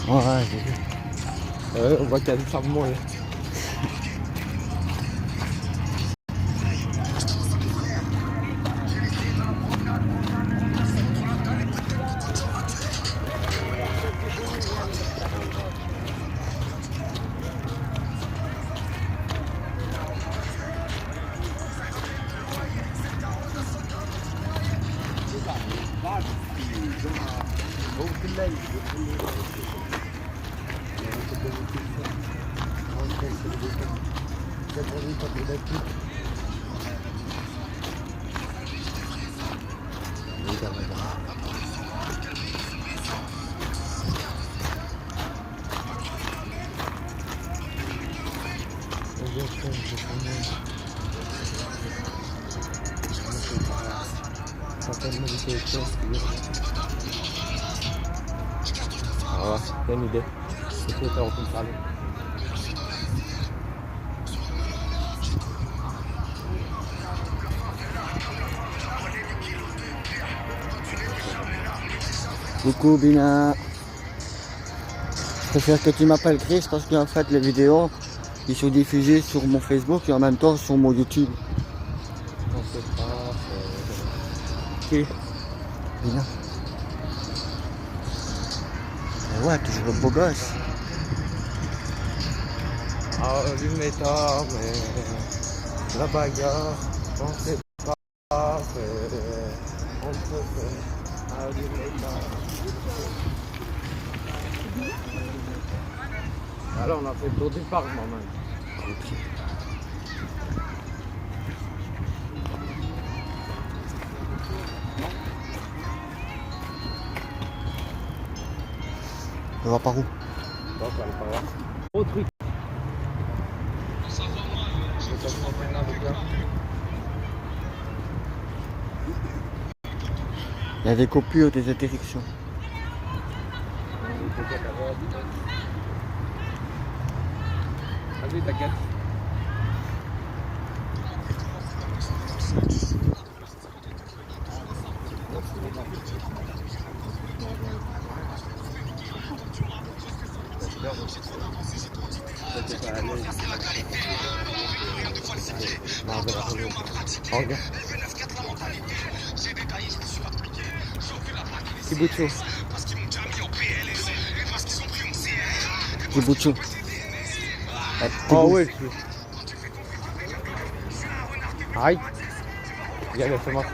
Ouais, j'ai vu. On voit qu'il y a du charbon. Là. Voilà, c'est une idée. C'est ce que tu es en train de parler. Coucou Bina. Je préfère que tu m'appelles Chris parce qu'en fait les vidéos ils sont diffusées sur mon Facebook et en même temps sur mon YouTube. On sait pas. Qui Bina. Et ouais, toujours le beau gosse. Ah, l'hume tard, mais la bagarre, on sait pas faire. On peut faire. Ah, l'hume tard. Alors, on a fait le tour du parc, maman. On va par où? Donc, on va aller par là. Autre truc. Il y a des coupures, des interruptions. Vas-y, t'inquiète. Regarde. Kiboucho. Kiboucho. Oh ouais. Aïe. Regarde, fais-moi.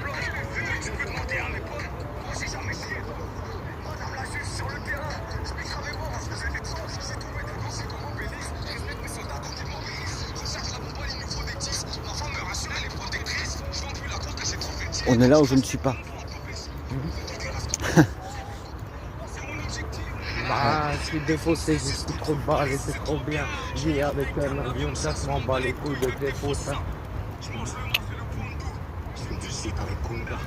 On est là où je ne suis pas. Bah, si des fois c'est juste trop de balles et c'est trop bien. J'ai avec un avion, ça se m'en bat les couilles de tes fausses. C'est pas les couilles là.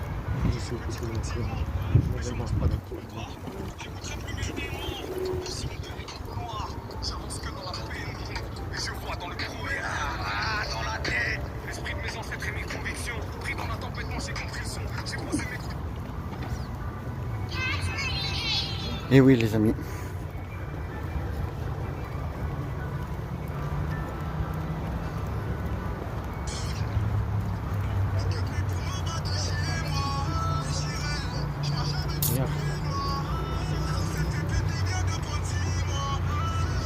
Il faut que tu ne mange pas de couilles. J'avance que dans la peine. Et je vois dans le brouillard, dans la tête. L'esprit de mes ancêtres et mes convictions. Pris dans la tempête, moi j'ai compris le son. J'ai posé mes couilles. Et oui les amis.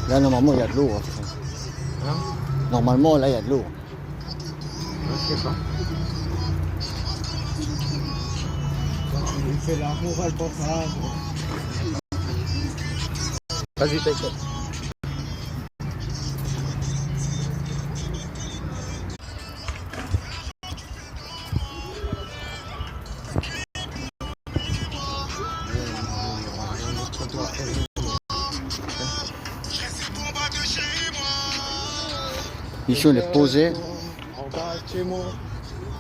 Là normalement il y a de l'eau. Hein? Normalement là il y a de l'eau. Je sais pas. Il fait la morale pour ça. Vas-y, t'inquiète. Ici on est posé. En bas de chez moi,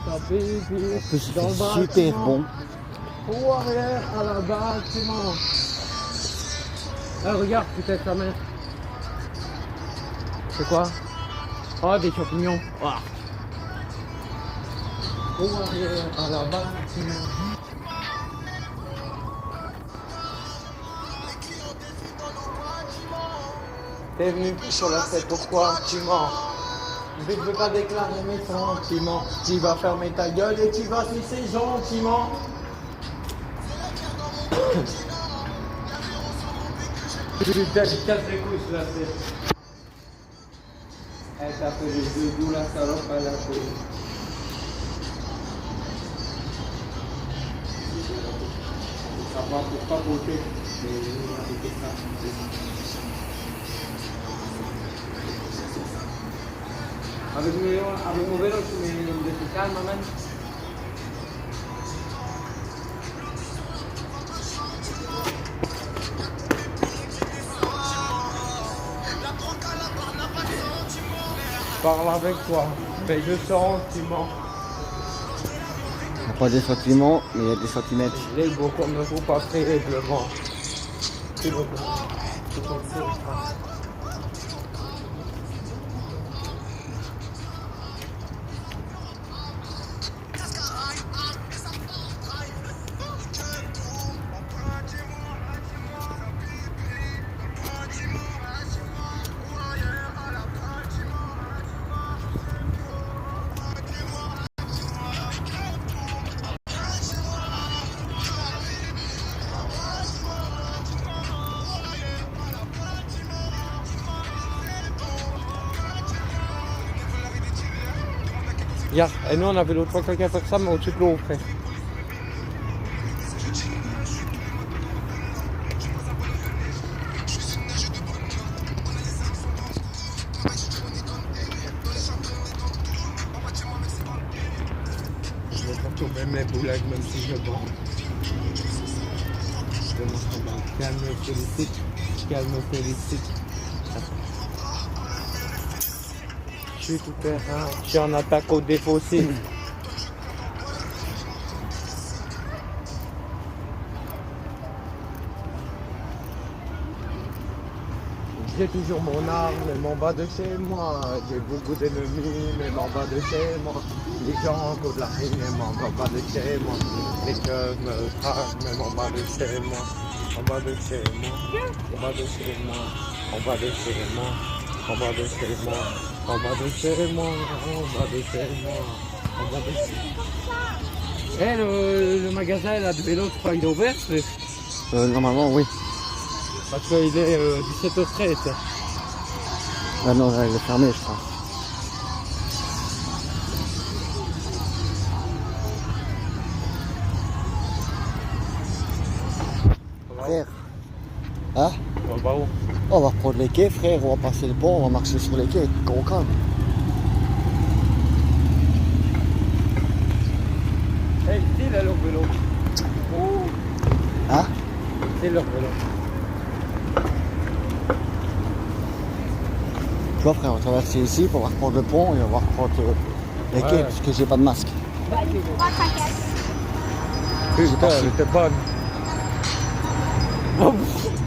En plus il fait super bon. Ou arrière à la bâtiment. Ah, regarde, putain, sa main. C'est quoi? Oh, des champignons. Oh. Ou arrière à la bâtiment. T'es venu sur la tête, pourquoi tu mens? Je veux pas déclarer mes sentiments. Tu vas fermer ta gueule et tu vas se laisser gentiment. Putain, je casse les couilles là, c'est. Elle t'a fait les deux doux, la salope, elle a fait. Ça va pour pas voter, mais avec ça. Avec mon vélo, tu mets des calme, maman. Parle avec toi, mais je sens sentiment. Il n'y a pas des sentiments, mais il y a des centimètres. Les beaux comme ne faut pas terriblement. C'est bon. C'est bon. Regarde, et nous on avait l'autre fois quelqu'un faire ça, mais au-dessus de l'eau, frère. Je vais pas tomber mes boulettes, même si je bande. Je demande qu'on va calme, félicite, calme, félicite. Je suis tout terrain, je suis en attaque au défaussé. J'ai toujours mon arme, mais m'en bas de chez moi. J'ai beaucoup d'ennemis, mais m'en bas de chez moi. Les gens qui ont de la haine, mais m'en bas de chez moi. Les cœurs me traquent, mais m'en bas de chez moi. En bas de chez moi, en bas de chez moi, en bas de chez moi, en bas de chez moi, en bas de chez moi, en bas de chez moi, en bas de chez moi. Eh, le magasin là de vélo, tu crois qu'il est ouvert? Normalement, oui. Parce qu'il est 17h13. Ah non, là, il est fermé, je crois. Frère. Hein? On va où? On va reprendre les quais, frère. On va passer le pont, on va marcher sur les quais. Gros calme. Hey, c'est là leur vélo. Oh. Hein? C'est leur vélo. Tu vois, frère, on va traverser ici pour reprendre le pont et on va reprendre les quais parce que j'ai pas de masque. Putain, elle était bonne. Oh,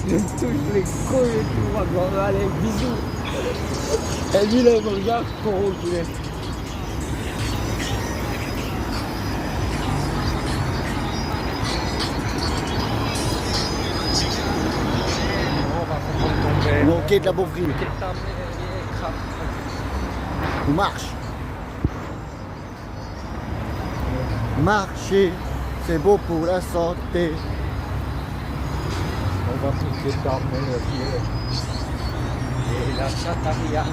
je me touche les couilles et tout, moi, bon, allez, bisous. Et lui, là, il me regarde, con, tu es. On est au quai de la Beauvrie. On marche. Marcher, c'est beau pour la santé. On va toucher dormir le pied. Et la chataria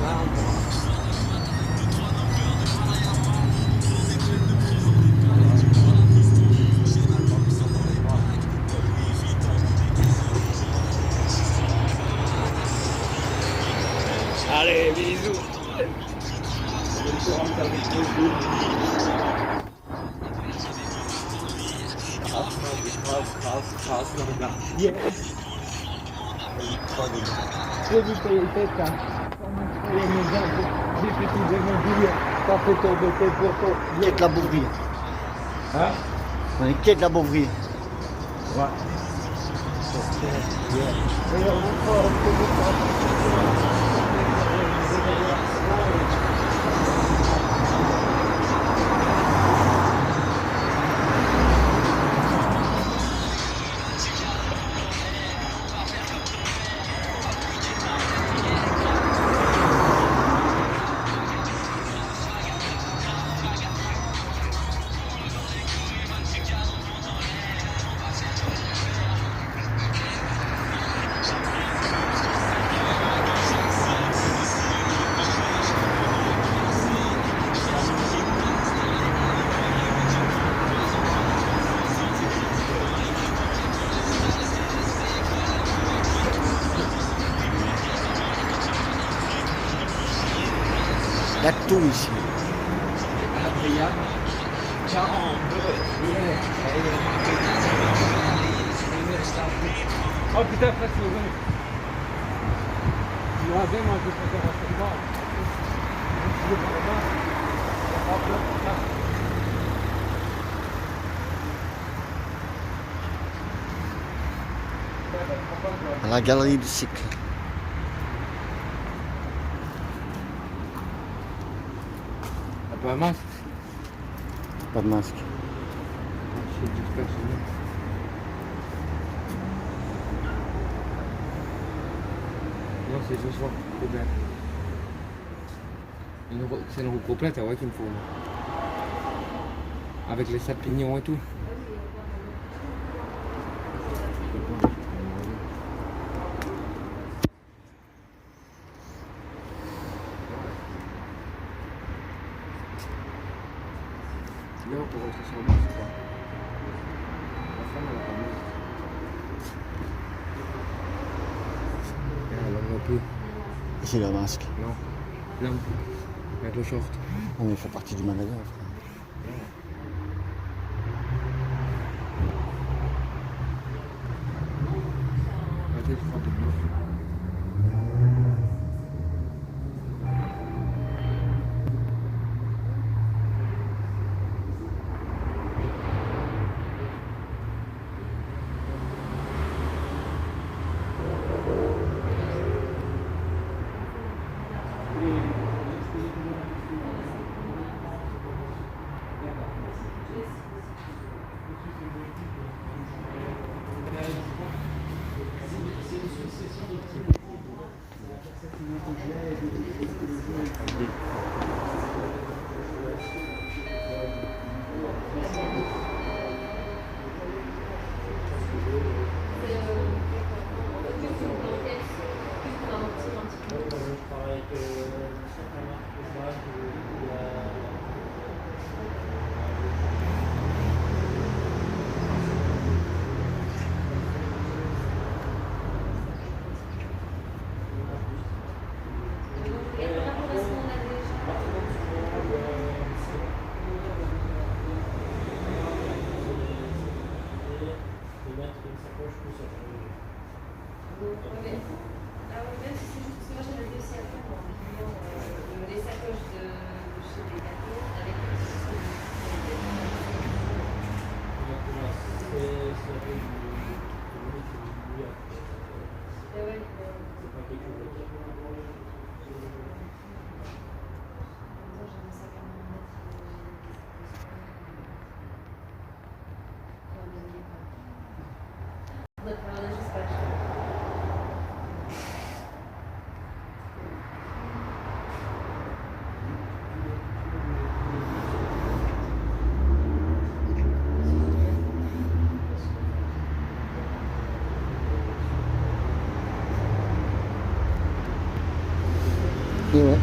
allez, bisous. Yes. J'ai vu tes têtes, j'ai fait tout de mon billet, t'as fait tour de tes photos. Quai de la Beauvrie. Hein? On est quai de la Beauvrie. Ouais. Il y a tout ici. Adrien, 42. Oh putain, frère, c'est vrai. Tu l'as bien, moi je préfère rester là. Je vais pas là-bas. À la galerie du cycle. T'as pas un masque? Pas de masque. Non, c'est ce soir, c'est bien. C'est une roue complète, ouais, qu'il me faut. Moi. Avec les champignons et tout. C'est bien pour rentrer sur le masque, quoi. La femme, elle a pas mis. Elle en a plus. Ici le masque. Non. Non. Avec le short. On fait partie du magasin. Frère. Arrêtez de frapper. Et ouais.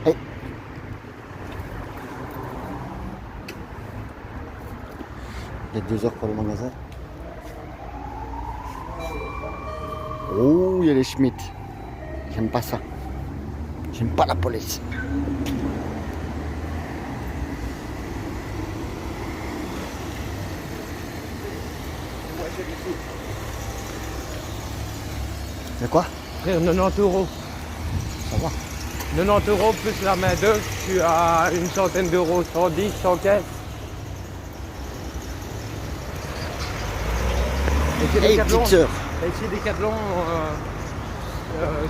Hey. Il y a 2 heures pour le magasin. Oh, il y a les Schmitt. J'aime pas ça. J'aime pas la police. C'est quoi? Frère, 90 €. Ça va. 90 € plus la main d'œuvre, tu as une centaine d'euros, 110, 115. Et c'est Hey, Decathlon. petite sœur. Et ici, Decathlon,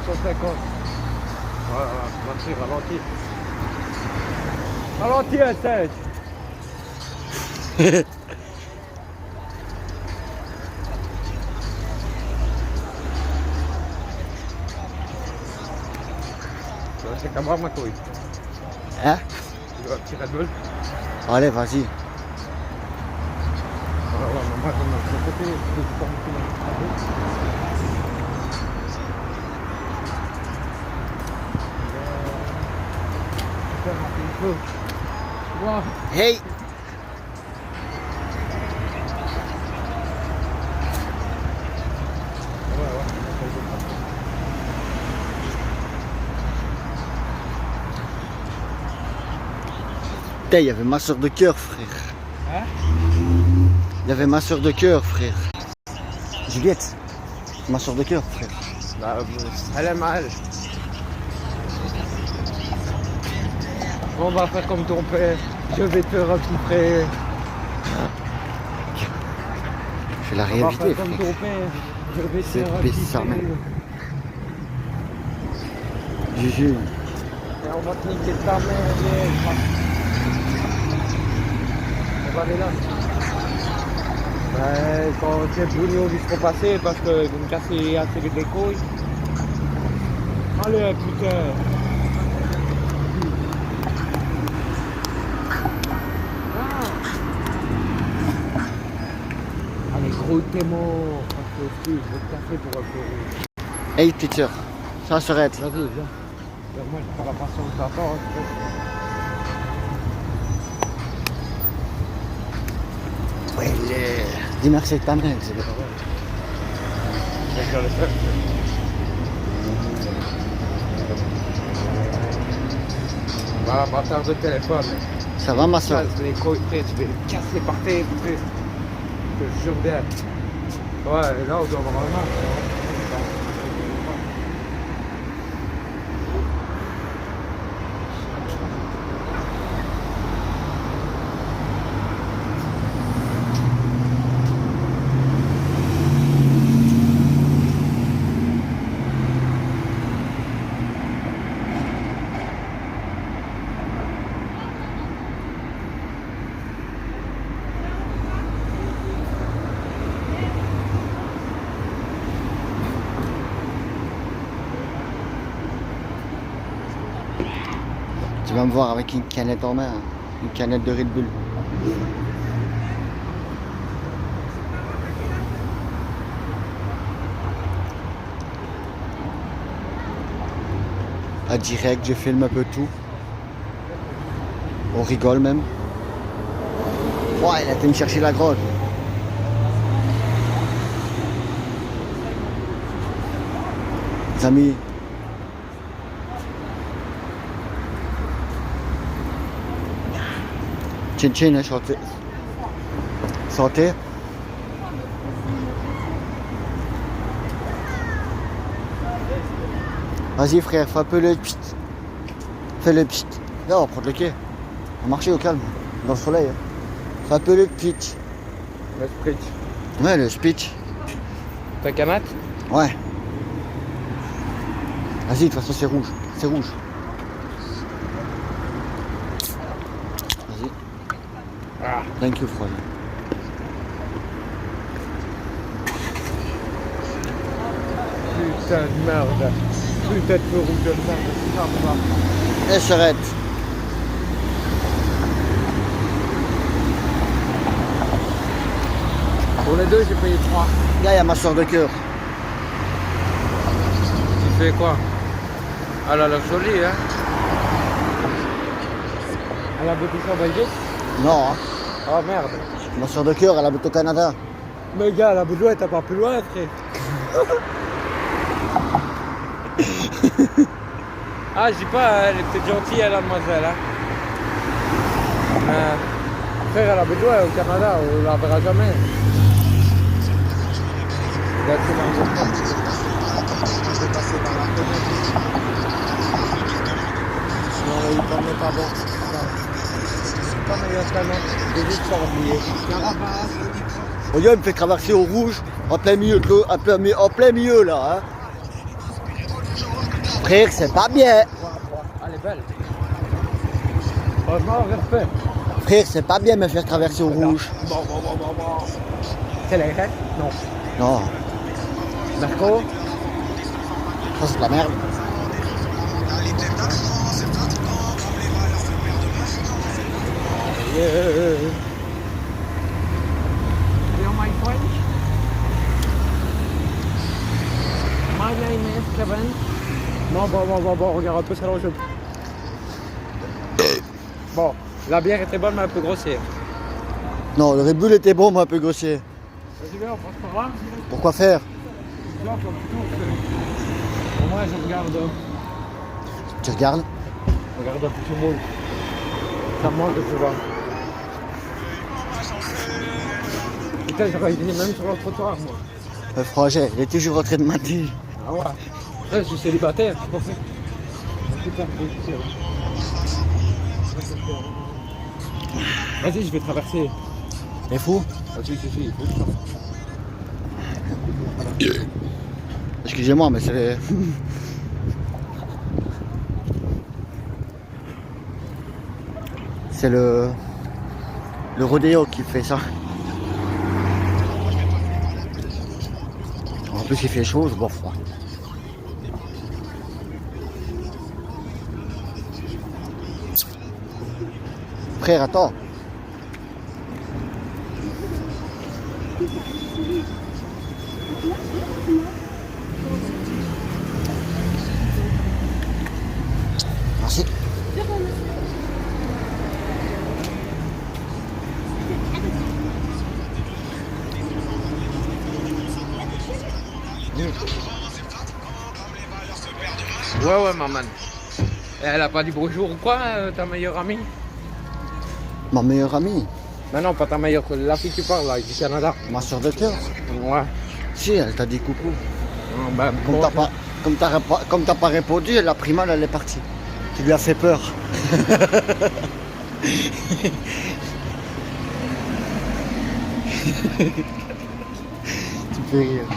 150. Voilà, merci, ralenti. Ralenti, un sèche. C'est qu'à boire ma couille. Hein? Tu veux un petit Red Bull? Allez, vas-y. Alors, moi, je vais me côté, je vais pas me peu. Wow. Hey! Putain, il y avait ma soeur de cœur, frère. Hein? Il y avait ma soeur de cœur, frère. Juliette, ma soeur de cœur, frère. Bah, elle est mal. On va faire comme ton père. Je vais te récupérer. Je vais la On va réinviter, faire comme frère. ton père. Je vais te C'est baisser sa récupérer. mère. Juju. Et on va te niquer ta mère, viens. On va aller là. Ouais, quand ces bougnons ils seront passés parce qu'ils vont me casser assez les couilles. Allez, putain. Allez, gros, t'es mort. Parce que si, je vais te casser pour un peu rouge. Hey, petite soeur. Ça s'arrête. Vas-y, viens. Moi, je prends la patience d'attendre. Ouais, dis merci de ta mère, c'est bien. Voilà, bâtard de téléphone. Ça va, ma soeur? Les couilles, je vais les casser par terre. Je te jure bien. Ouais, et là, on doit avoir un match. Tu vas me voir avec une canette en main, hein. Une canette de Red Bull. À direct, je filme un peu tout. On rigole même. Ouais, il a été me chercher la grotte. Les amis. Chin chin, hein, santé. Santé. Vas-y frère, fais un peu le pchit. Fais le pchit. Là, on va prendre le quai. On va marcher au calme, dans le soleil. Hein. Fais un peu le pitch. Le spritz. Ouais, le speech. T'as canette? Ouais. Vas-y, de toute façon, c'est rouge. C'est rouge. Vas-y. Ah. Thank you, Froid. Putain de merde. Putain de feu rouge de merde. Ça va. Et s'arrête. Pour les deux, j'ai payé 3. Là, il y a ma soeur de cœur. Tu fais quoi? Elle a l'air jolie, hein? Elle a beaucoup en Belgique? Non, hein. Oh merde. Ma soeur de cœur, elle habite au Canada. Mais gars, la boudoue, t'as pas plus loin, frère. Ah, je dis pas, elle est peut-être gentille, la demoiselle, hein. Frère, elle a boudoue au Canada, on la verra jamais. Là, tu vas me comprendre. Je vais passer par la fenêtre. Non, il n'est pas bon. C'est pas meilleur canon. C'est juste pour oublier. Au lieu, il me fait traverser au rouge, en plein milieu de l'eau, en plein milieu là. Hein. Frère, c'est pas bien. Elle est belle. Franchement, respect. Frère, c'est pas bien de me faire traverser au rouge. Bon. C'est la RS? Non. Non, Marco? ça c'est de la merde. Yeah. You know my French? My name is Kevin. Non, bon, regarde un peu ça là, je... Bon, la bière était bonne mais un peu grossière. Non, le Red Bull était bon, mais un peu grossier. Vas-y, viens, on passe par là. Pourquoi faire? Là, comme tout, au moins je regarde. Tu regardes? Je regarde un peu tout le monde. Ça me manque de pouvoir. Putain, j'aurais été même sur le trottoir, moi. Le Froget, il est toujours en train de mentir. Ah ouais. Ouais, je suis célibataire, c'est pour ça. Putain, c'est Vas-y, je vais traverser. T'es fou? Vas-y, il faut que je fasse. Excusez-moi, mais c'est... c'est le rodéo qui fait ça. En plus, il fait chaud, je bois froid. Frère, attends. Merci. Ouais, maman. Elle a pas dit bonjour ou quoi, ta meilleure amie? Ma meilleure amie, Mais non, pas ta meilleure, la fille qui parle là, du Canada. ma soeur de cœur. Ouais. Si, elle t'a dit coucou. Non, ben, Comme bon, t'as pas répondu, elle a pris mal, elle est partie. Tu lui as fait peur. Tu fais rire.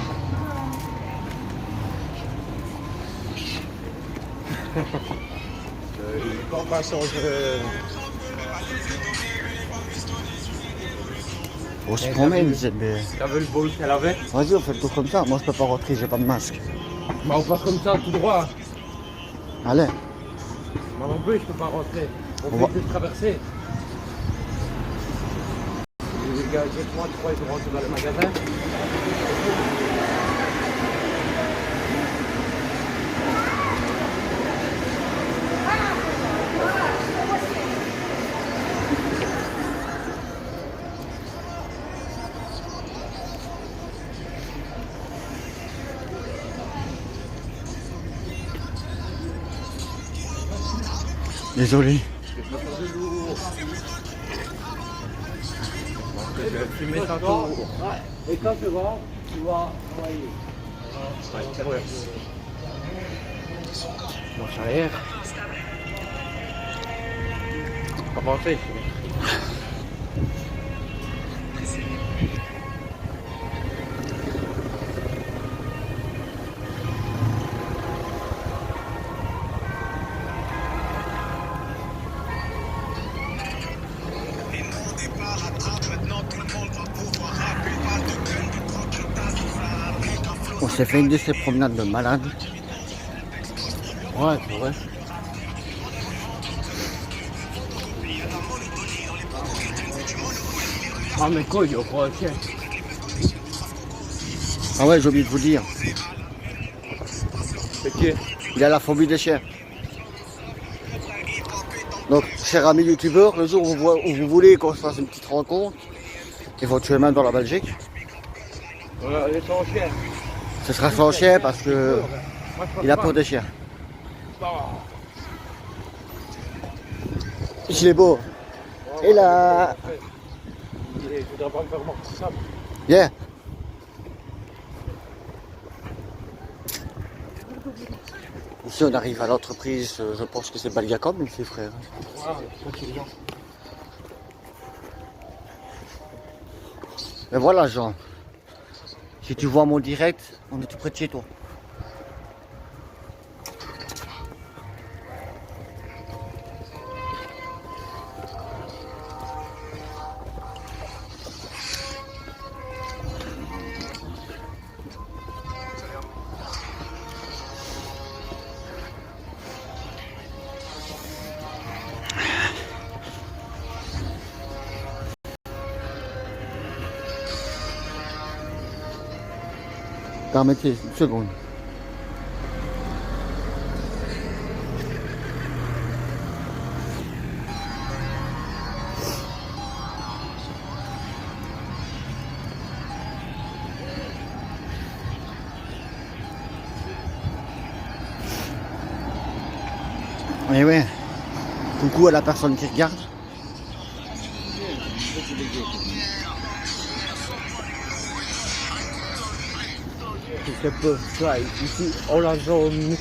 Quand pas changer. On se promène, mais... T'as vu le bol qu'elle avait? Vas-y, on fait le tour comme ça. Moi, je peux pas rentrer, j'ai pas de masque. Bah, on passe comme ça, tout droit. Allez. Moi non plus, je peux pas rentrer. On va- peut plus traverser. Les gars, moi, tu crois qu'ils vont rentrer dans le magasin? Désolé. Tu mets ça tout. Et quand tu rentres, tu vas envoyer. Ouais. Marche arrière. Comment c'est? On s'est fait une de ces promenades de malade. Ouais, c'est vrai. Ah, mais quoi, il y a quoi, tiens. Ah ouais, j'ai oublié de vous dire. C'est qui? Il a la phobie des chiens. Donc, cher ami youtubeur, le jour où vous voulez qu'on se fasse une petite rencontre, éventuellement dans la Belgique, Voilà, les sans chien. ce sera sans chien parce que Moi, je il a passe peur pas. des chiens. Ça va. Il est beau. Et là, Je voudrais pas me faire mordre tout ça. yeah. Ici, on arrive à l'entreprise, je pense que c'est Balgacom, ici, frère. Voilà, c'est bien. Mais voilà, Jean. Si tu vois mon direct, on est tout près de chez toi. Permettez une seconde. Et ouais. Coucou à la personne qui regarde. Je sais pas, ça, ici, on l'a jaune.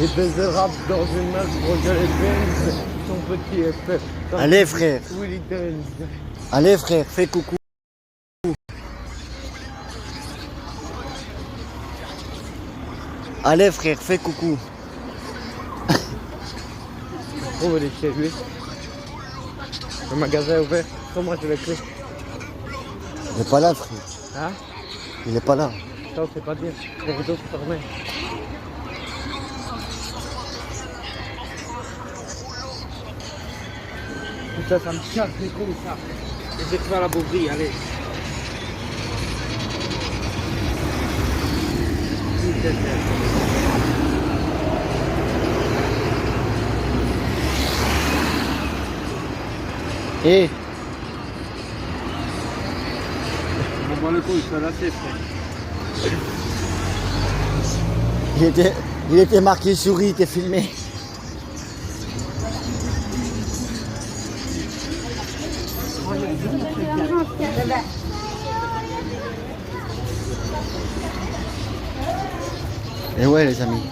Les Bézérables dans une main pour regarder Benz, son petit effet. Allez frère. Willy Benz. Allez frère, fais coucou. Allez frère, fais coucou. On va aller chez lui. Le magasin est ouvert. Comment je l'ai clé? Il n'est pas là frère. Hein? Il n'est pas là. Ça, on sait pas dire. Les rideaux se fermaient. Putain, ça me casse les couilles, ça. Je vais faire la bougerie, allez. Et On voit le coup, il se lasser, frère. il était marqué souris, il était filmé. Et ouais les amis.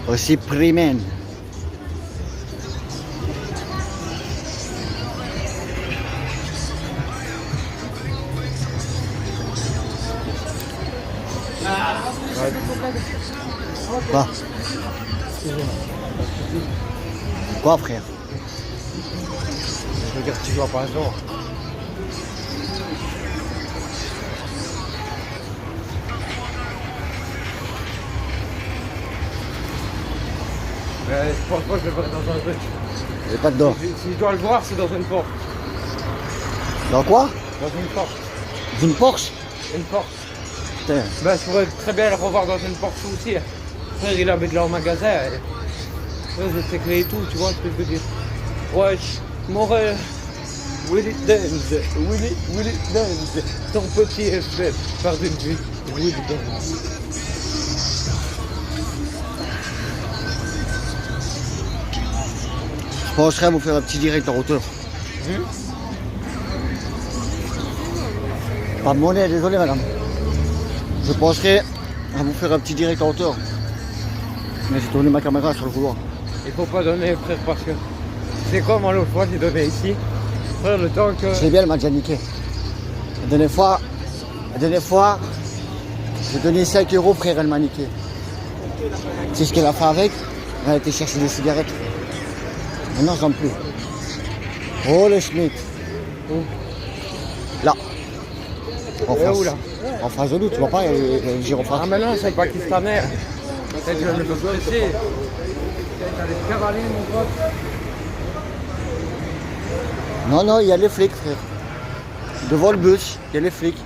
Aussi primen. Quoi? Quoi frère? Je regarde si je vois pas un jour. Je pense pas que je le verrai dans un truc. J'ai pas de dents. Si je dois le voir, c'est dans une porte. Dans quoi? Dans une porte. Une Porsche? Une porte. Putain. Ben, je pourrais très bien le revoir dans une porte aussi. Frère, il habite là au magasin. Ouais, j'ai ses clés et tout, tu vois ce que je veux dire. Wesh, Morel. Willy Dance. Willy Dance. Ton petit effet par d'une vie. Willy Dance. Je penserais à vous faire un petit direct en hauteur. Pas de monnaie, désolé madame. Je penserais à vous faire un petit direct en hauteur. Mais j'ai tourné ma caméra sur le couloir. Il faut pas donner, frère, parce que c'est quoi, moi, l'autre fois, j'ai donné ici. Frère, le temps que. C'est bien, elle m'a déjà niqué. La dernière fois, j'ai donné 5 €, frère, elle m'a niqué. Tu sais ce qu'elle a fait avec? Elle a été chercher des cigarettes. Maintenant, j'en ai plus. Oh, le Schmitt. Où? Là. En Et face. où, là? En face de nous, tu vois pas, il y a le gyrophare. Ah, mais non, c'est le Pakistanais. Peut-être que je vais me stresser. T'as des cavaliers, mon pote. Non, non, il y a les flics, frère. Devant le bus, il y a les flics.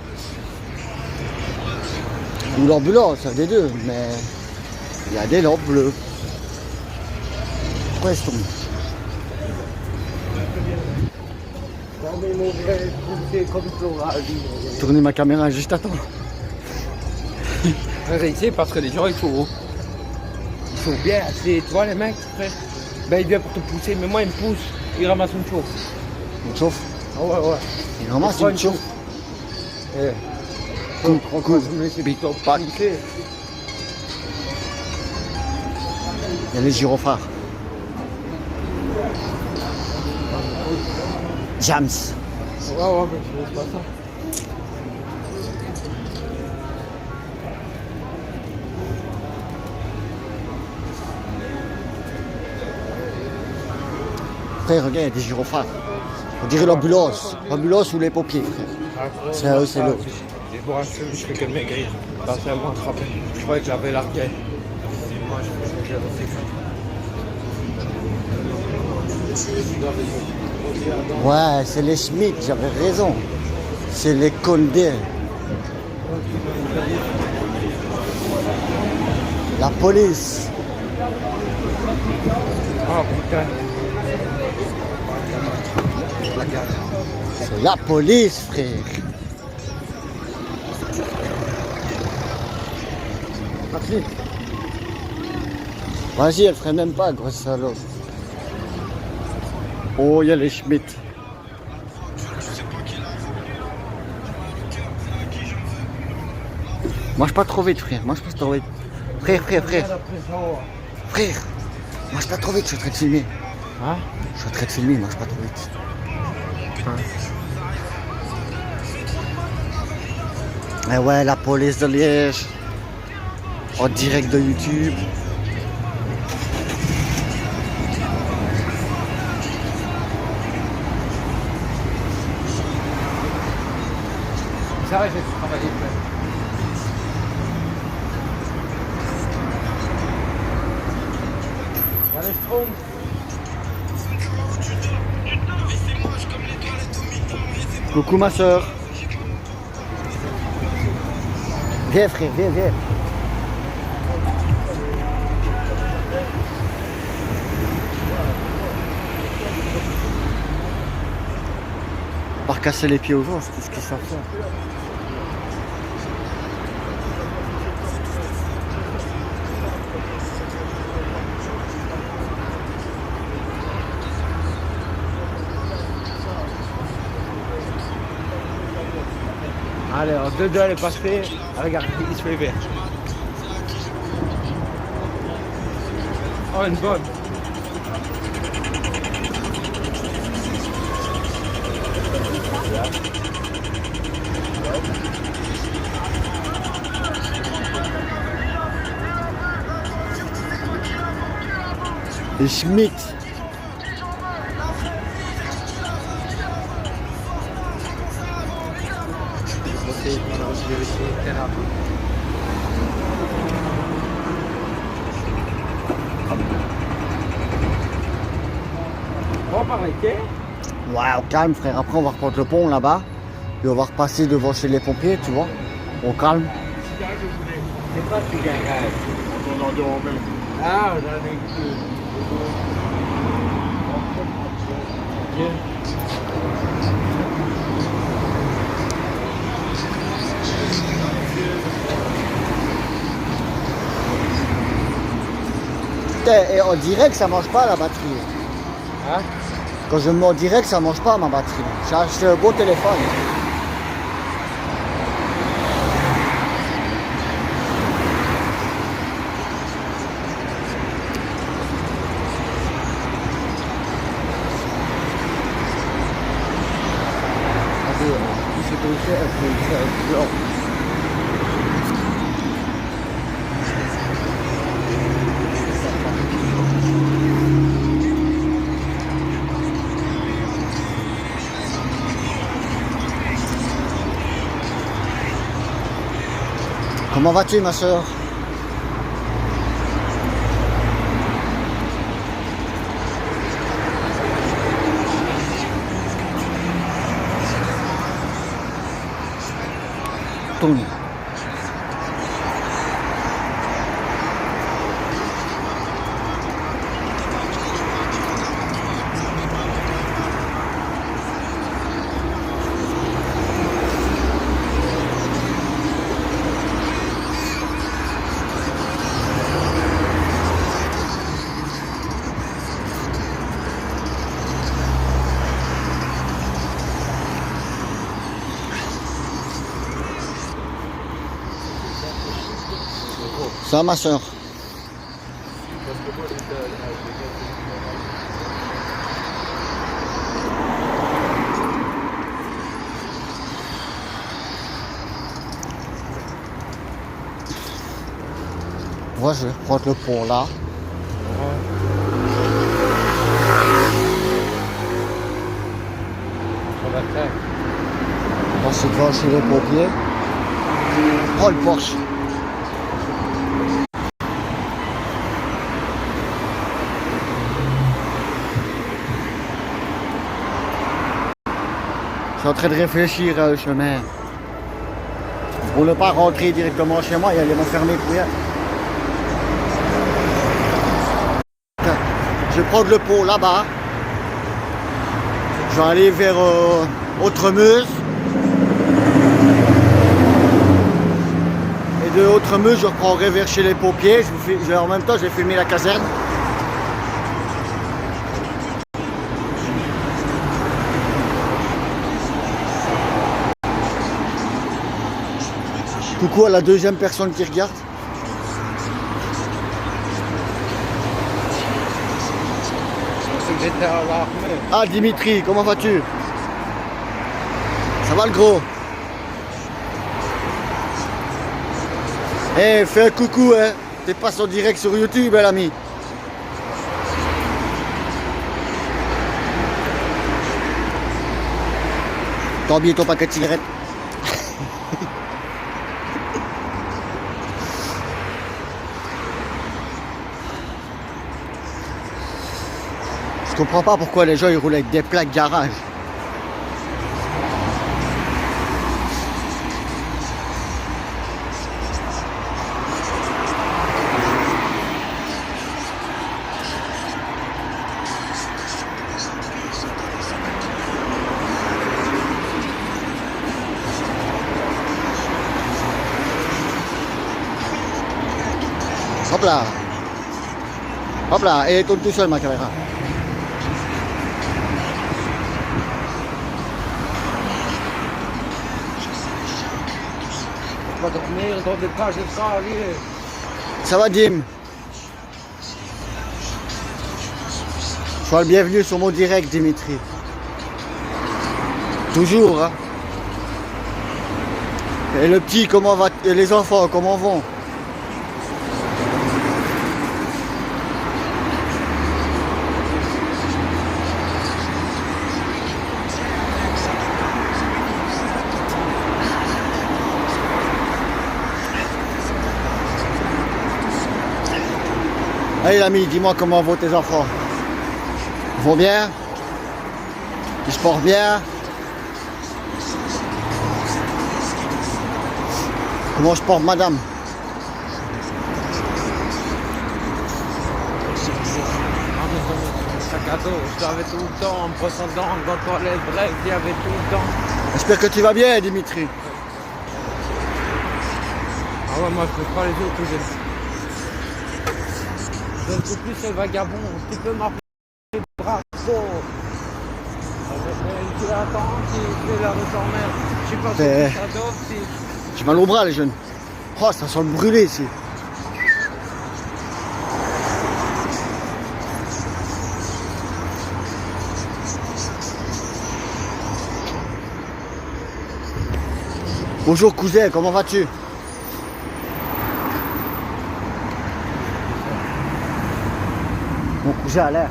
Ou l'ambulance, c'est des deux, mais il y a des lampes bleues. Pourquoi est-ce que Dormez, mon vrai, poussez comme l'orage. tourner ma caméra juste à temps? Frère, ici, parce que les gens, ils sont bien assez. Tu vois, les mecs, frère, ben, ils viennent pour te pousser, mais moi, ils me poussent, ils ramassent une chauffe. Une chauffe? Ah ouais, ouais. Il ramasse Pourquoi une chauffe. Eh. Cool. C'est plutôt pas poussé. Il y a les gyrophares. Jams. Ouais, ouais, mais je laisse pas ça. Frère, regarde, il y a des gyrophares. On dirait l'ambulance. L'ambulance ou les pompiers, frère. C'est eux, c'est l'autre. J'ai beau un seul, je fais que de maigrir. Là, c'est à moi de frapper. Je croyais que j'avais largué. Moi, je Ouais, c'est les Schmitt, j'avais raison. C'est les Condé. La police. Ah putain. C'est la police, frère. Merci. Vas-y, elle ferait même pas, grosse salope. Oh, il y a les Schmitt. Mange pas trop vite, frère. Mange pas trop vite. Frère. Frère. Mange pas trop vite, je suis en train de filmer. Hein? Je suis en train de filmer, mange pas trop vite. Et ouais, la police de Liège. En direct de YouTube. Ça va, j'ai travaillé. Allez, je trompe. Coucou ma soeur. Viens frère, viens. Par casser les pieds aux gens, c'est tout ce qu'ils savent faire. Allez, en 2-2, elle est passée. Regarde, il se fait vert. Oh, une bonne. Les Schmitt. Bon, par les quais. Ouais, au calme frère. Après on va reprendre le pont là-bas. Et on va repasser devant chez les pompiers, tu vois. Au calme. C'est pas si garage. On en dort même. Ah, j'en ai que. Et on dirait que ça mange pas la batterie. Hein? Quand je me mets en direct, ça mange pas ma batterie. J'ai acheté un beau téléphone. Comment vas-tu ma soeur? Tourne. Ça va ma soeur? Moi je vais prendre le pont là. On va se devant chez les pompiers. Oh le Porsche. Je suis en train de réfléchir au chemin. Pour ne pas rentrer directement chez moi et aller m'enfermer pour rien. Je vais prendre le pont là-bas. Je vais aller vers Outremeuse. Et de Haute-Meuse, je reprendrai vers chez les pompiers. En même temps, je vais filmer la caserne. Coucou à la deuxième personne qui regarde. C'est que j'étais à l'armée. Ah Dimitri, comment vas-tu? Ça va le gros? Eh, fais un coucou, hein. T'es pas en direct sur YouTube, hein, l'ami. T'as oublié ton paquet de cigarettes? Je comprends pas pourquoi les gens ils roulent avec des plaques garage. Hop là. Hop là. Et tourne tout seul ma caméra. On va dormir dans des cages de salariés. Ça va Dim? Sois le bienvenu sur mon direct Dimitri. Toujours hein. Et le petit comment va? Et les enfants comment vont? Allez l'ami, dis-moi comment vont tes enfants? Ils vont bien? Ils se portent bien? Comment je porte madame? Sac à dos, je l'avais tout le temps, en me brossant les dents, dans les toilettes, bref, il y avait tout le temps. J'espère que tu vas bien Dimitri. Ah ouais, moi je peux pas les autres, je ne peux plus ce vagabond, tu peux m'appeler bravo. Tu l'attends, tu fais la route en mer. Je sais pas si ça dort, si... J'ai mal au bras les jeunes. Oh ça sent le brûlé ici. Bonjour cousin, comment vas-tu? Mon cousin Alain.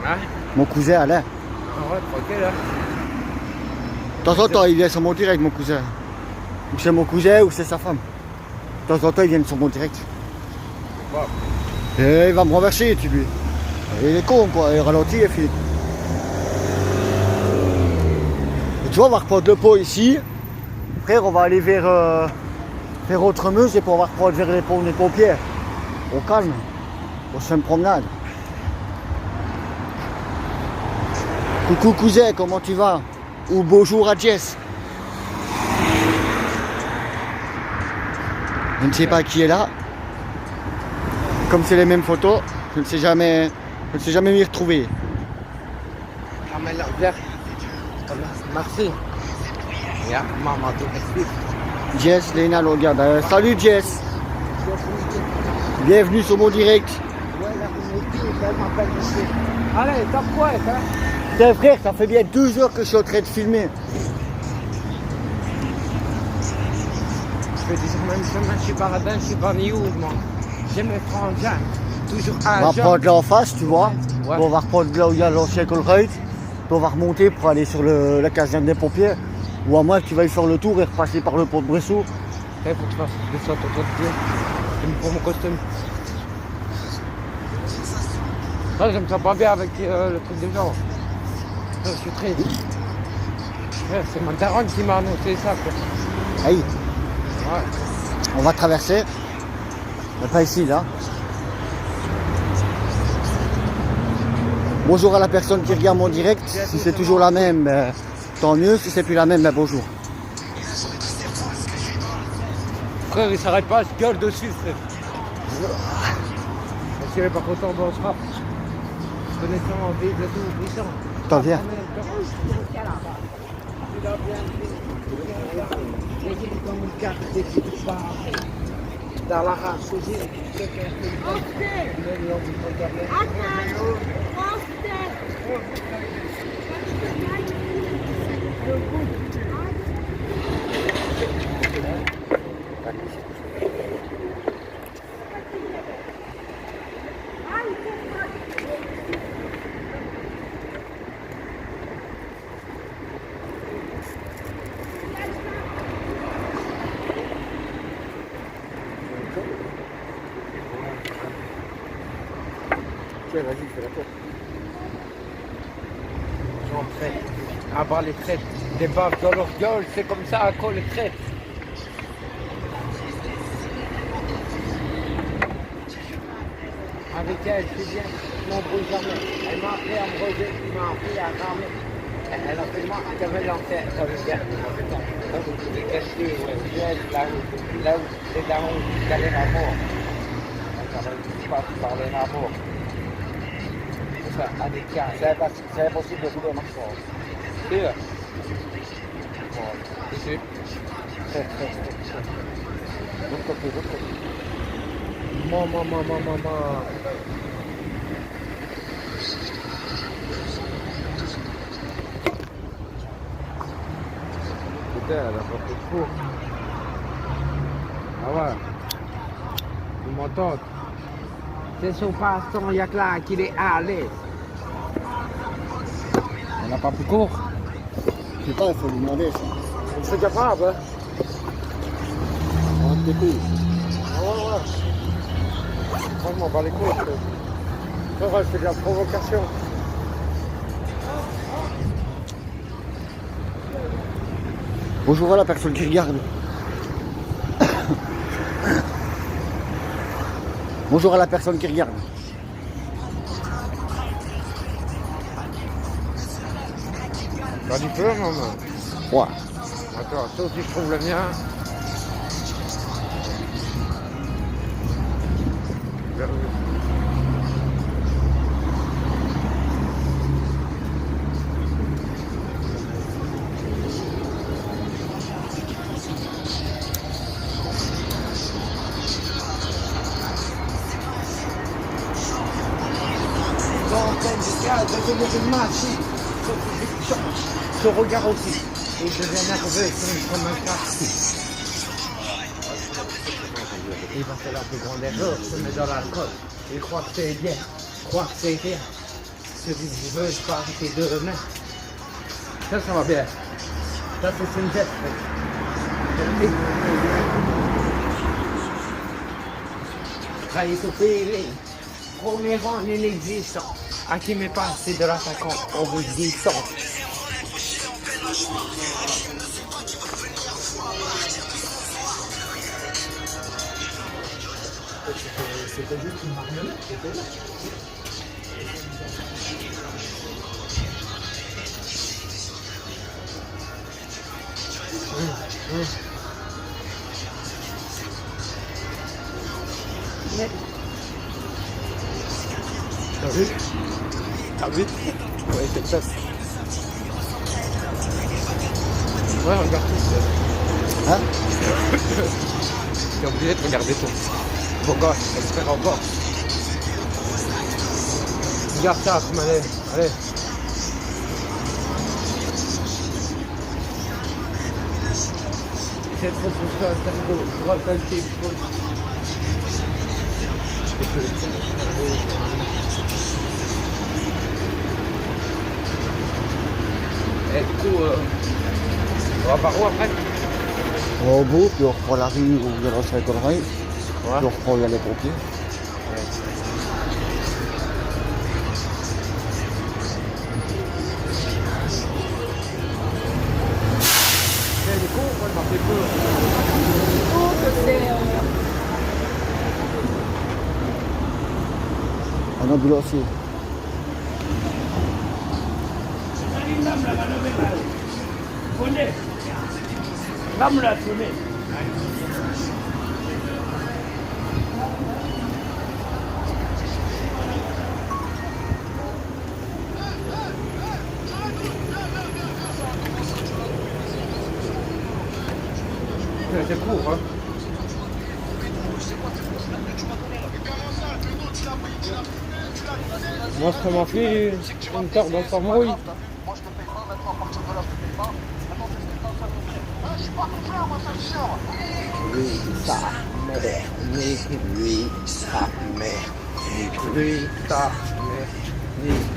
Hein? Mon cousin Alain. Ah ouais, tranquille là. De temps en temps, il vient sur mon direct, mon cousin. Ou c'est mon cousin ou c'est sa femme. De temps en temps, ils viennent sur mon direct. Wow. Et il va me renverser, tu lui. Il est con, quoi. Il ralentit et Philippe. Et tu vois, on va reprendre le pot ici. Frère, on va aller vers Haute-Meuse et puis on va reprendre vers les ponts des pompiers. Au calme. On se fait une promenade. Coucou cousin, comment tu vas? Ou bonjour à Jess. Je ne sais pas qui est là. Comme c'est les mêmes photos, je ne sais jamais m'y retrouver. Ah mais là, viens. Merci. Yeah, maman, tu m'expliques. Jess, Léna, regarde. Salut Jess. Bienvenue sur mon direct. Ouais, la communauté, elle m'appelle monsieur. Allez, t'as quoi, hein? Tiens frère, ça fait bien 2 heures que je suis en train de filmer. Je fais toujours même chemin, je suis pas radin, je suis pas ni où, moi. J'ai mes frangins, toujours On va un jeune. prendre là en face, tu vois. Ouais. On va reprendre là où il y a l'ancien Colruyt. Puis on va remonter pour aller sur la caserne des pompiers. Ou à moins que tu veuilles faire le tour et repasser par le pont de Bressot. Il faut que tu fasses descendre ton pied. Je me prends mon costume. Ça, je me sens pas bien avec le truc des gens. Je suis triste. Ouais, c'est ma daronne qui m'a annoncé ça, quoi. Aïe, Ouais. on va traverser. Mais pas ici, là. Bonjour à la personne qui regarde mon direct. Si c'est toujours la même, ben, tant mieux. Si c'est plus la même, ben bonjour. Frère, il s'arrête pas, je gueule dessus, frère. Parce qu'il est pas content, bon, on se frappe. Connaissant en ville de tout, puissant. T'en viens. Dans la race, Tiens, vas-y, fais la porte. j'en traite. À bas les traites, des baves dans leur gueule, c'est comme ça à quoi les traites. Avec elle, c'est bien, je m'embrouille jamais. Elle m'a appris à me relever, elle m'a appris à ramer. Elle a fait moi qu'elle me lançait, ça veut dire. J'ai caché, là où c'est là où j'allais la mort. Pas parler d'amour. À des cas, c'est impossible de rouler ma chose. Sûr. Ici. L'autre côté, l'autre côté. Maman. Putain, elle a pas fait de fou. Ah ouais. Tu m'entends? C'est son passe-temps, il y a que là qu'il est à l'aise. On n'a pas plus court. Je sais pas, il faut lui demander ça. On serait capable, hein? On te dépouille. Ouais. Franchement, pas les couilles. C'est vrai, c'est de la provocation. Bonjour à la personne qui regarde. Bonjour à la personne qui regarde. Pas du feu, maman. Ouais. Attends, sauf si je trouve le mien. Je regarde aussi. Et je deviens nerveux comme un quartier. Il va faire la plus grande erreur, se met dans l'alcool. Il croit que c'est bien. Croit que c'est bien. Se dit, je veux pas arrêter de demain. Ça va bien. Ça, c'est une geste. Trahir au pays. Premier rang inexistant. À qui m'est passé de l'attaquant, on vous dit tant. C'était juste une marionnette, c'était là. T'as vu? T'as vu? Ouais, c'est ça. Ouais, regarde tout. Hein? J'ai oublié de regarder tout. Beau gosse, j'espère encore. Regarde ça, allez, allez. C'est trop pour ça, c'est rigolo. Je vois le type. Et du coup, on va par où après? On va au bout, puis on reprend la rue où il y a l'ancienne connerie. Ouais. Puis on reprend où il y a les pompiers. Du coup, moi, je m'en fais peu. Un ambulancier. C'est court, hein. Moi, je m'en fais une carte dans sa mouille. Lui, sa mère, nique lui, sa mère, nique lui, sa mère, nique.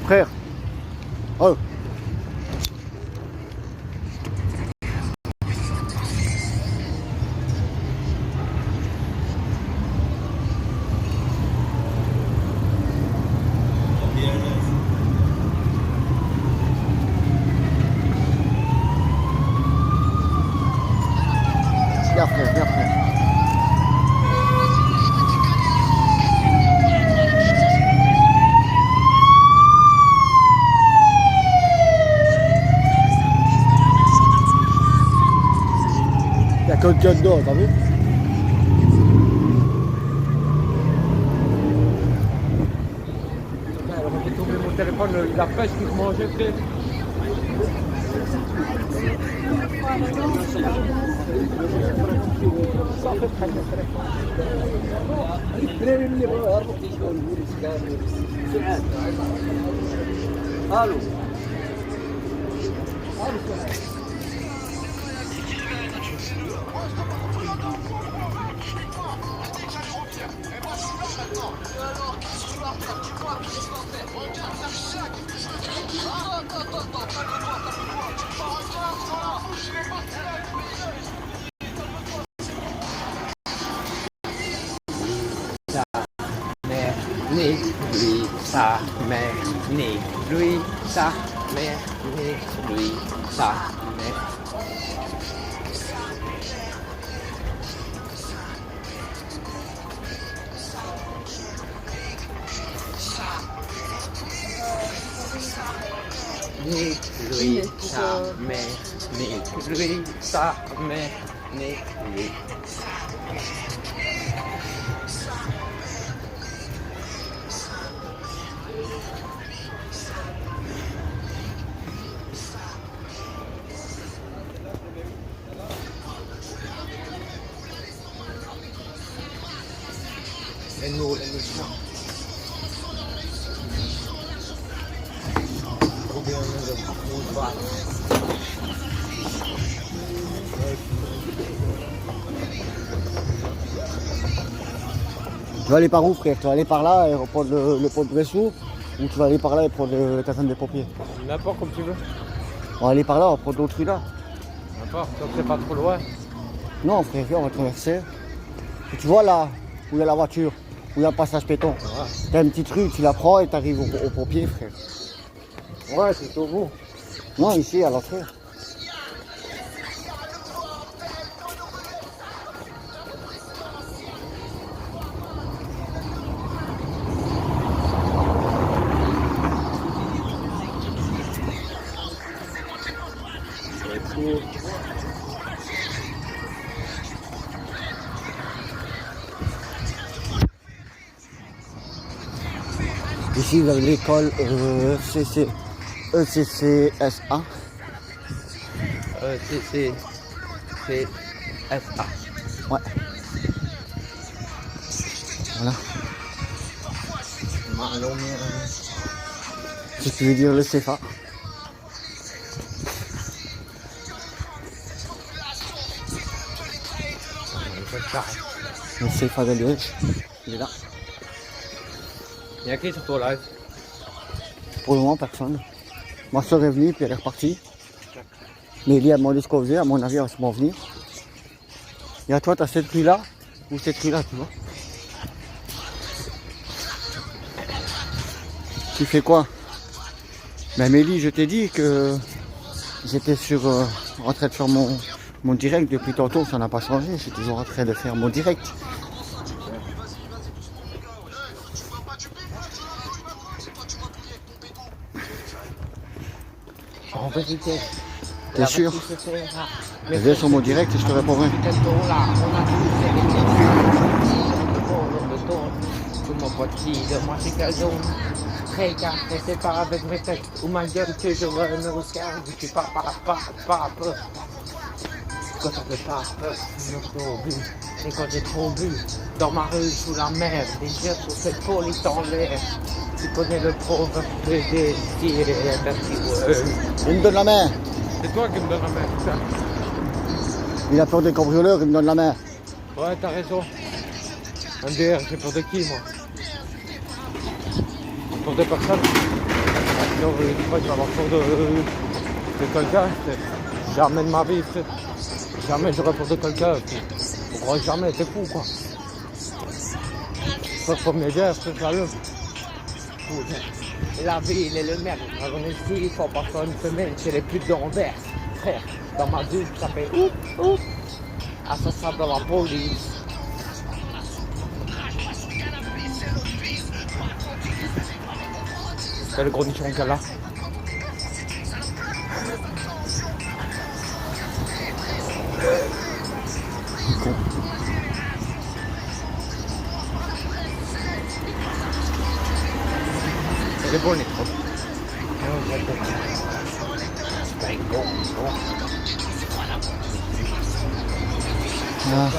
Frère. Oh. Viens frère, viens frère. Il n'y a que le code d'or, t'as vu? J'ai tombé mon téléphone, il a presque mangé, frère. Allô. Nique lui, sa mère, nique lui, sa mère, nique lui, sa mère. Nique lui, sa mère, nique lui, sa mère, nique lui. Laisse-nous. Tu vas aller par où frère? Tu vas aller par là et reprendre le pont de Bressou, ou tu vas aller par là et prendre le caserne des pompiers? N'importe comme tu veux. On va aller par là, on va prendre l'autre rue là. N'importe, donc c'est pas trop loin. Non frère, viens, on va traverser. Et tu vois là, où il y a la voiture, où il y a un passage péton. T'as une petite rue, tu la prends et tu arrives au pompier frère. Ouais, c'est au bout. Non, ici à l'entrée. Ici, vous avez l'école ECCSA. CCSA. Ouais. Voilà. Malomé. C'est ce que veut dire le CFA. Le CFA de Liège. Il est là. Il y a qui sur ton live? Pour le moment, personne. Ma soeur est venue, puis elle est repartie. Mais Elie a demandé ce qu'on faisait, à mon avis, elle va sûrement venir. Et à toi, tu as cette rue-là, ou cette rue-là, tu vois. Tu fais quoi? Ben Mélie, je t'ai dit que j'étais en train de faire mon direct depuis tantôt, ça n'a pas changé, je suis toujours en train de faire mon direct. En vérité. T'es sûr? Viens sur mon direct et je te répondrai. Moi c'est Calzone. Très café, c'est pas avec mes textes. Ou ma gueule que je me regarde. Je suis pas peur. Quand ça fait pas peur, je me trop bu. Et quand j'ai trop bu, dans ma rue sous la mer, les yeux sur cette police en l'air. Tu connais le proverbe des désirs. Il me donne la main. C'est toi qui me donnes la main, putain. Il a peur des cambrioleurs, il me donne la main. Ouais, t'as raison. MDR, j'ai peur de qui, moi? Peur de personne. Non, je dis pas que je vais avoir peur de quelqu'un. Jamais de ma vie, frère. Jamais j'aurais peur de quelqu'un. On croit jamais, t'es fou, quoi. Faut m'aider, frère, sérieux. La ville et le merde. On est ici, il faut passer une semaine chez les putes de Robert. Frère, dans ma douche, ça fait ouf. Assassin de la police. C'est le gros nichon qu'elle a. C'est bon les trop. Ah.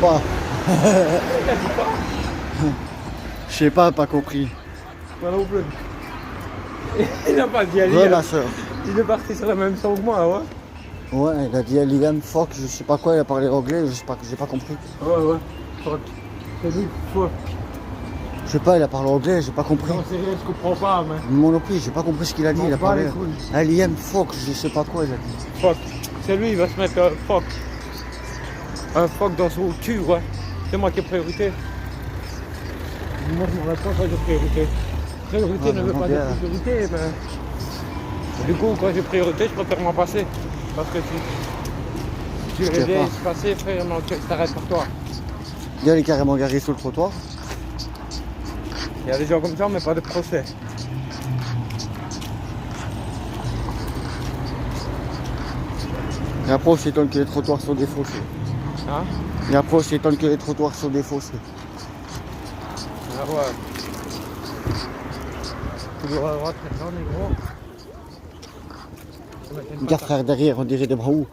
Quoi? Je sais pas compris. Moi non plus. Il n'a pas dit à Ouais, Liam. ma soeur. Il est parti sur la même son que moi, ouais. Ouais, il a dit à Liam, fuck, je sais pas quoi, il a parlé anglais, j'ai pas compris. Ouais. Fuck. C'est lui, fuck. Je sais pas, il a parlé anglais, j'ai pas compris. Non, c'est rien, je comprends pas, mais. Moi non plus, j'ai pas compris ce qu'il a dit, il a M'en bat parlé. les couilles. Ah, Liam, fuck, je sais pas quoi, il a dit. Fuck. C'est lui, il va se mettre fuck. Un fuck dans son cul, ouais. C'est moi qui ai priorité. Moi, je m'en rappelle pas quand j'ai priorité. Priorité ne veut pas dire priorité, mais. Du coup, quand j'ai priorité, je préfère m'en passer. Parce que si tu Je sais es pas. se passer, frère, non, tu t'arrêtes pour toi. Il est carrément garé sur le trottoir. Il y a des gens comme ça, mais pas de procès. Et après, on s'étonne que les trottoirs sont défaussés. Hein? Et après, on s'étonne que les trottoirs sont défaussés. Ah ouais. Tu dois rentrer dedans, négro. Regarde, frère, derrière, on dirait des braous.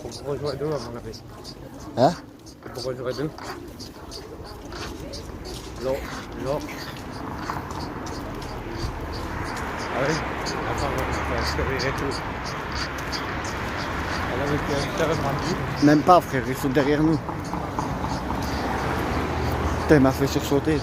Pourquoi j'aurais deux, à mon avis? Hein? Pourquoi j'aurais deux? Non. Ah oui? Attends, on va se réveiller tout. Elle avait fait un terrain. Même pas, frère, ils sont derrière nous. Putain, il m'a fait sursauter.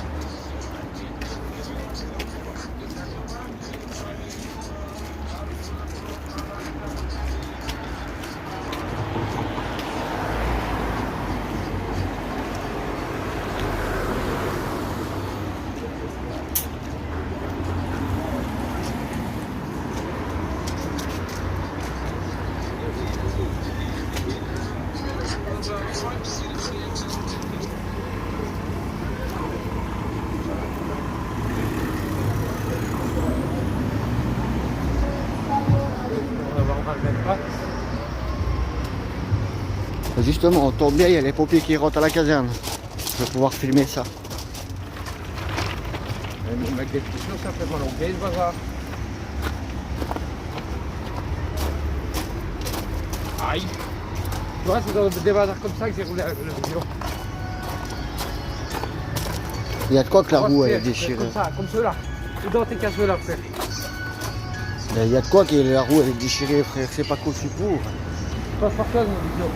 Justement, on tombe bien, il y a les pompiers qui rentrent à la caserne. Je vais pouvoir filmer ça. Avec des petits choses, ça fait mal au pied, ce bazar. Aïe. Tu vois, c'est dans des bazars comme ça que j'ai roulé avec le vélo. Il y a de quoi que la roue elle est Comme déchirée. ça, comme ceux-là. Et dans tes casse-là, frère. Il y a de quoi que la roue elle est déchirée, frère. C'est pas conçu pour. Passe par toi, mon vidéo.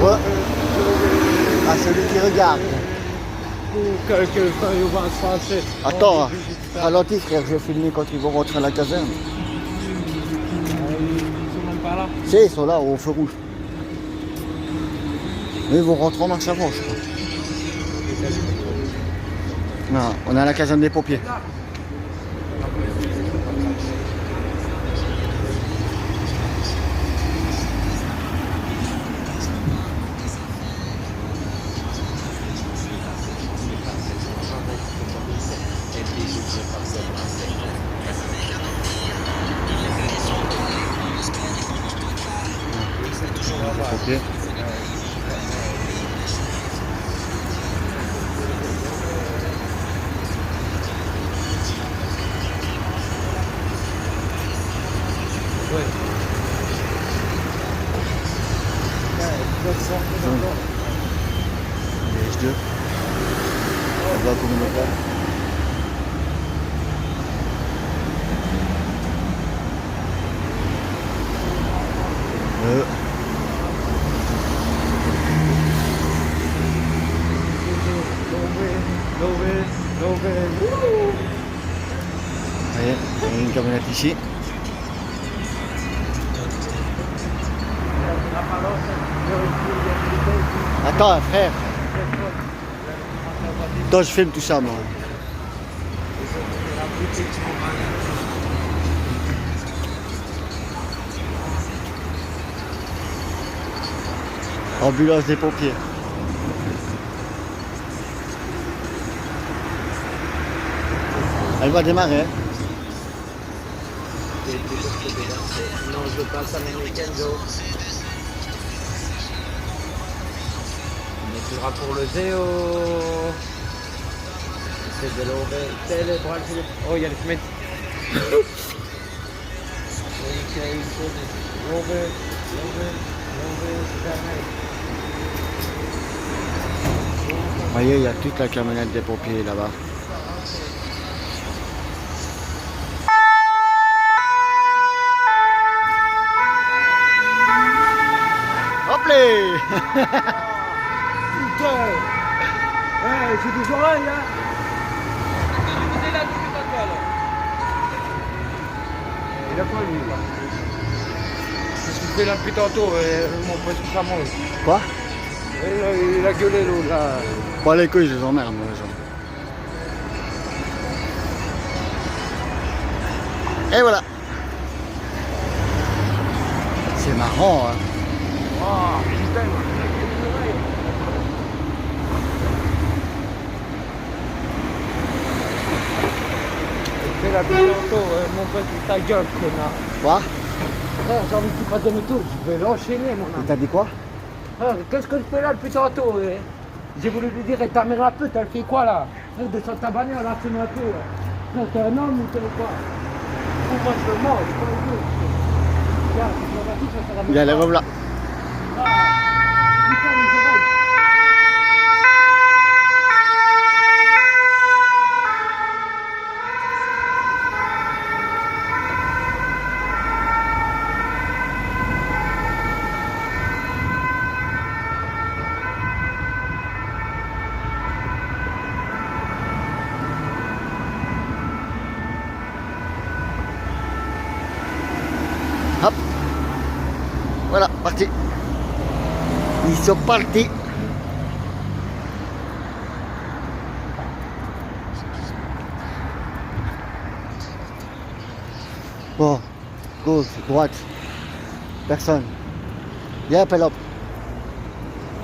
Ouais. Ah, celui qui regarde. Que quand ils vont se passer. Attends, ralentis frère, je vais filmer quand ils vont rentrer à la caserne. Ils sont même pas là. Si, ils sont là au feu rouge. Mais ils vont rentrer en marche avant, je crois. Non, on est à la caserne des pompiers. Pompiers. Ouais. Les H2. On va communautaire. Vous voyez, il y a une camionnette ici. Attends, frère. Toi, je filme tout ça, moi. Ambulance des pompiers. Elle va démarrer. Hein. Non, je passe à l'américaine. Mais tu seras pour le Zéo. C'est de l'OV. C'est le bras. Oh, il y a les fenêtres. Vous voyez, il y a toute la camionnette des pompiers là-bas. Hop là. Putain! Ouais, j'ai des oreilles, hein! Il est là depuis pas toi, là. Il a quoi, lui, là? Qu'est-ce qu'il fait là depuis tantôt? Mon pote, ça mange. Quoi? Il a gueulé, l'eau, là. Pas les couilles, je les emmerde, moi, les gens. Et voilà. C'est marrant, hein. Oh, putain! Il fait la depuis tantôt, mon pote, ta gueule, connard. Quoi? Frère, j'ai envie que tu fasses demi-tour, je vais l'enchaîner, mon Il ami. t'a dit quoi? Frère, qu'est-ce que je fais là depuis tantôt? J'ai voulu lui dire, ta mère un peu, t'as fait quoi là? Frère, descends ta bagnole, là, fais-moi un peu. Frère, t'es un homme ou t'es quoi? Ou moi je le mange, je le veux. Regarde, je le vois tout, ça sert à Il a les robes là. Putain, les oreilles. Hop. Voilà, parti. Ils sont partis. Bon, gauche, droite. Personne. Viens, Pélope.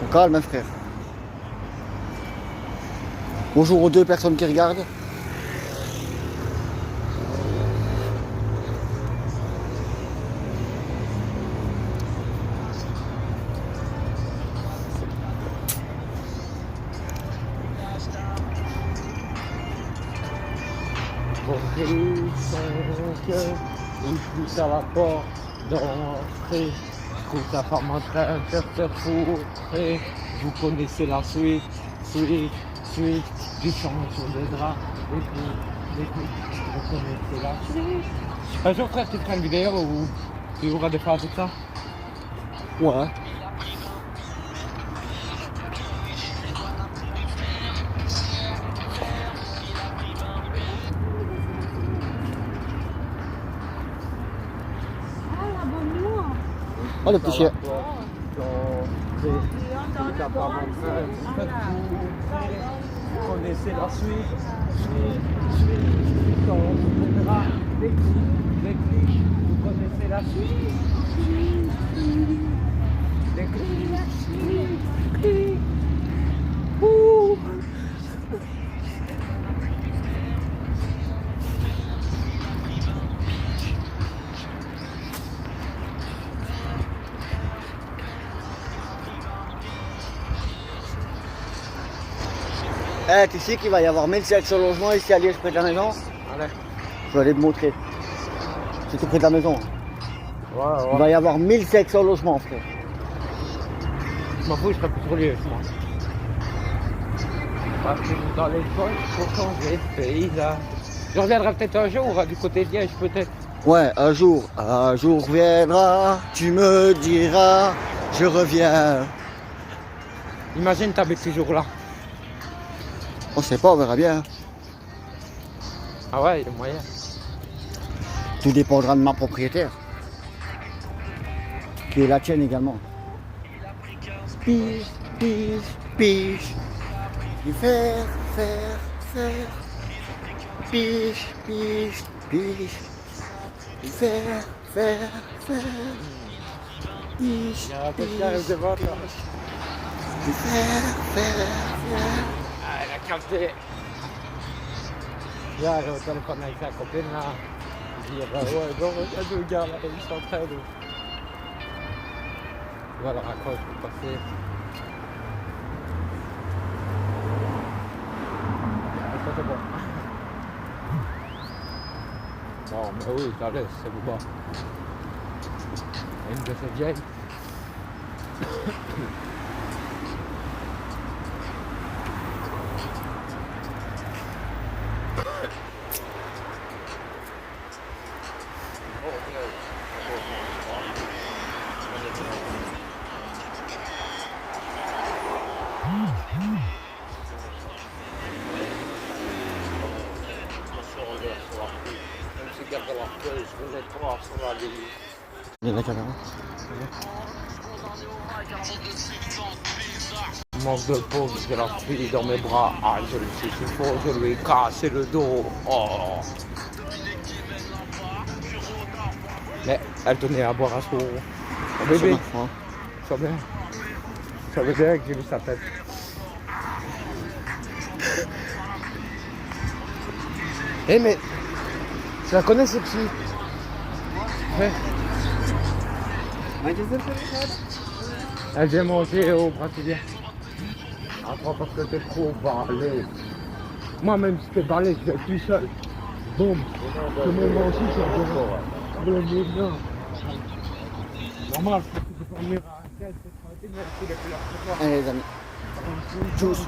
On calme, hein, frère. Bonjour aux deux personnes qui regardent. son cœur, il pousse à la porte d'entrée. Trouve sa femme en train de faire fourrer. Vous connaissez la suite, suite, du chant sur le drap. Écoute, vous connaissez la suite. Un jour, frère, tu feras une vidéo où tu auras des phases de ça. Ouais. Oh, le petit chien. Vous connaissez la suite, quand on viendra, les clics, vous connaissez la suite, les clics, Eh, tu sais qu'il va y avoir 1700 logements ici à Liège, près de la maison? Allez. Je vais aller te montrer. C'est tout près de la maison. Ouais. Il va y avoir 1700 logements, frère. Je m'en fous, je serai plus sur Liège, moi. Parce que dans les poches, pour changer de paysage. Je reviendrai peut-être un jour, du côté de Liège, peut-être. Ouais, un jour viendra, tu me diras, je reviens. Imagine, t'habites toujours là. On sait pas, on verra bien. Ah ouais, il y a moyen. Tout dépendra de ma propriétaire. Qui est la tienne également. Pige. Et faire. Pige. Et faire. Pige. Il y a un peu de carré de vente là. Et faire. Ah, elle a capté. Là, elle est au téléphone avec sa copine là. Il dit, bah ouais, bon, il y a deux gars là, ils sont en train de. Voilà, raccroche pour passer. Ça c'est bon. Bon, mais oui, allez, c'est vous bas. Une de ces vieilles. Il y a la caméra. Manque de peau, j'ai la fille dans mes bras. Ah, je le sais qu'il faut, je lui ai cassé le dos. Oh. Mais elle tenait à boire à son bébé. Ça va bien. Ça va bien que j'ai vu sa tête. Eh mais, tu la connais cette fille? Ouais. Elle vient manger au brésilien. Après parce que t'es trop balai. Moi-même si t'es balai, je vais tout seul. Boum. Je me mange ici, c'est bon. Normal, je peux dormir à 15, 30 minutes, c'est la couleur. Allez les amis. Tchuss.